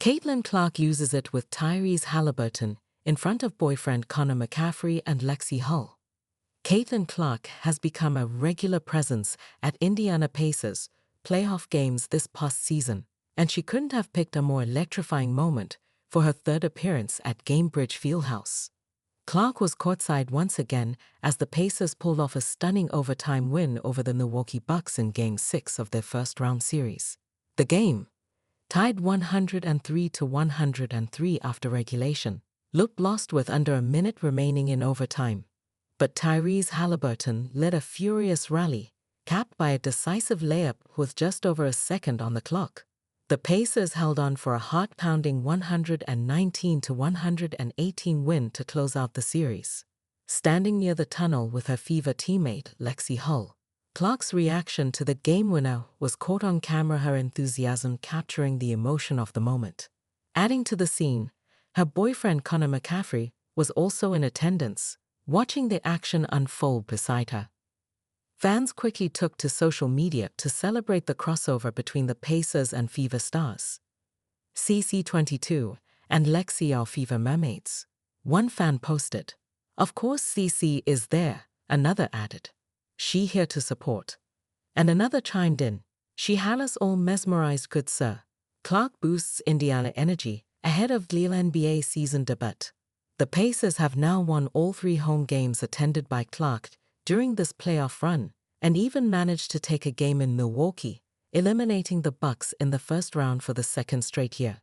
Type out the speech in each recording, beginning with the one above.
Caitlin Clark uses it with Tyrese Haliburton in front of boyfriend Connor McCaffrey and Lexie Hull. Caitlin Clark has become a regular presence at Indiana Pacers playoff games this past season, and she couldn't have picked a more electrifying moment for her third appearance at Gainbridge Fieldhouse. Clark was courtside once again as the Pacers pulled off a stunning overtime win over the Milwaukee Bucks in Game 6 of their first-round series. The game, tied 103-103 after regulation, looked lost with under a minute remaining in overtime. But Tyrese Haliburton led a furious rally, capped by a decisive layup with just over a second on the clock. The Pacers held on for a heart-pounding 119-118 win to close out the series. Standing near the tunnel with her Fever teammate Lexie Hull, Clark's reaction to the game winner was caught on camera, her enthusiasm capturing the emotion of the moment. Adding to the scene, her boyfriend Connor McCaffrey was also in attendance, watching the action unfold beside her. Fans quickly took to social media to celebrate the crossover between the Pacers and Fever stars. CC22 and Lexie are Fever mermaids. One fan posted, "Of course CC is there," another added, "She here to support." And another chimed in, "She had us all mesmerized, good sir." Clark boosts Indiana energy ahead of the NBA season debut. The Pacers have now won all 3 home games attended by Clark during this playoff run, and even managed to take a game in Milwaukee, eliminating the Bucks in the first round for the second straight year.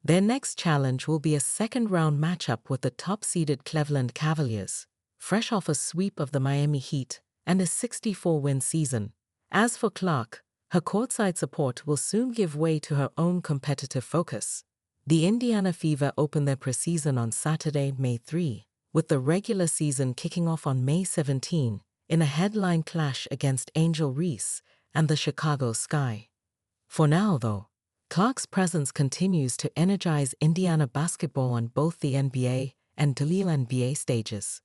Their next challenge will be a second-round matchup with the top-seeded Cleveland Cavaliers, fresh off a sweep of the Miami Heat and a 64-win season. As for Clark, her courtside support will soon give way to her own competitive focus. The Indiana Fever open their preseason on Saturday, May 3, with the regular season kicking off on May 17 in a headline clash against Angel Reese and the Chicago Sky. For now, though, Clark's presence continues to energize Indiana basketball on both the NBA and WNBA stages.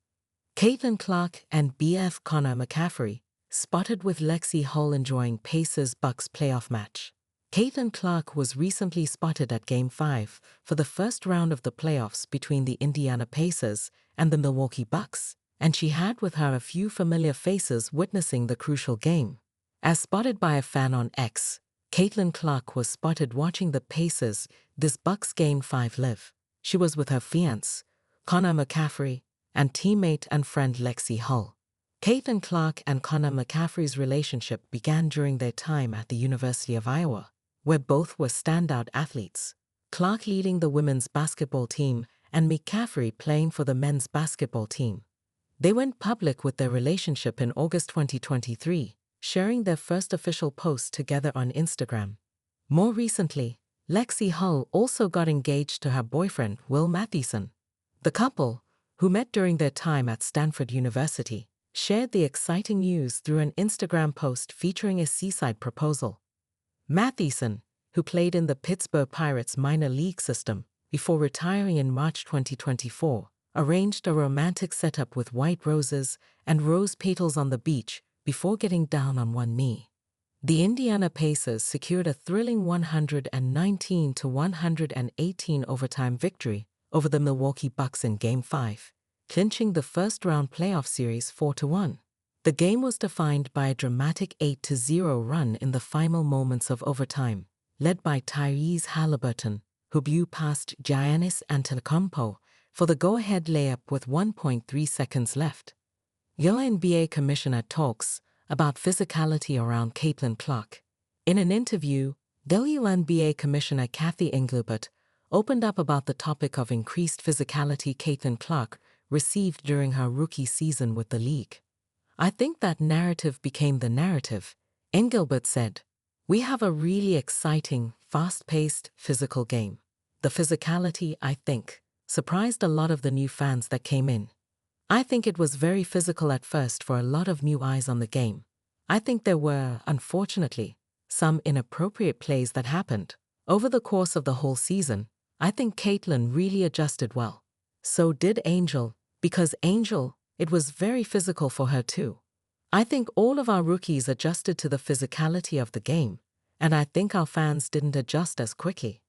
Caitlin Clark and BF Connor McCaffrey spotted with Lexie Hull enjoying Pacers-Bucks playoff match. Caitlin Clark was recently spotted at Game 5 for the first round of the playoffs between the Indiana Pacers and the Milwaukee Bucks, and she had with her a few familiar faces witnessing the crucial game. As spotted by a fan on X, Caitlin Clark was spotted watching the Pacers this Bucks Game 5 live. She was with her fiancé, Connor McCaffrey, and teammate and friend Lexie Hull. Caitlin Clark and Connor McCaffrey's relationship began during their time at the University of Iowa, where both were standout athletes, Clark leading the women's basketball team and McCaffrey playing for the men's basketball team. They went public with their relationship in August 2023, sharing their first official post together on Instagram. More recently, Lexie Hull also got engaged to her boyfriend Will Mathieson. The couple, who met during their time at Stanford University, shared the exciting news through an Instagram post featuring a seaside proposal. Mathieson, who played in the Pittsburgh Pirates minor league system before retiring in March 2024, arranged a romantic setup with white roses and rose petals on the beach before getting down on one knee. The Indiana Pacers secured a thrilling 119-118 overtime victory over the Milwaukee Bucks in Game 5, clinching the first-round playoff series 4-1. The game was defined by a dramatic 8-0 run in the final moments of overtime, led by Tyrese Haliburton, who blew past Giannis Antetokounmpo for the go-ahead layup with 1.3 seconds left. NBA Commissioner talks about physicality around Caitlin Clark. In an interview, WNBA Commissioner Kathy Engelbert opened up about the topic of increased physicality Caitlin Clark received during her rookie season with the league. "I think that narrative became the narrative," Engelbert said. "We have a really exciting, fast-paced, physical game. The physicality, I think, surprised a lot of the new fans that came in. I think it was very physical at first for a lot of new eyes on the game. I think there were, unfortunately, some inappropriate plays that happened. Over the course of the whole season, I think Caitlin really adjusted well. So did Angel, because Angel, it was very physical for her too. I think all of our rookies adjusted to the physicality of the game, and I think our fans didn't adjust as quickly."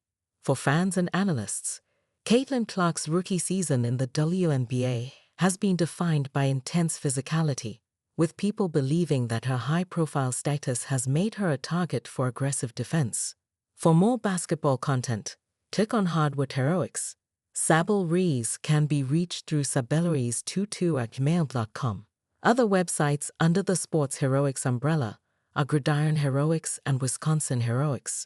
For fans and analysts, Caitlin Clark's rookie season in the WNBA has been defined by intense physicality, with people believing that her high-profile status has made her a target for aggressive defense. For more basketball content, click on Hardwood Heroics. Sabel Rees can be reached through sabelleries22@gmail.com. Other websites under the Sports Heroics umbrella are Gridiron Heroics and Wisconsin Heroics.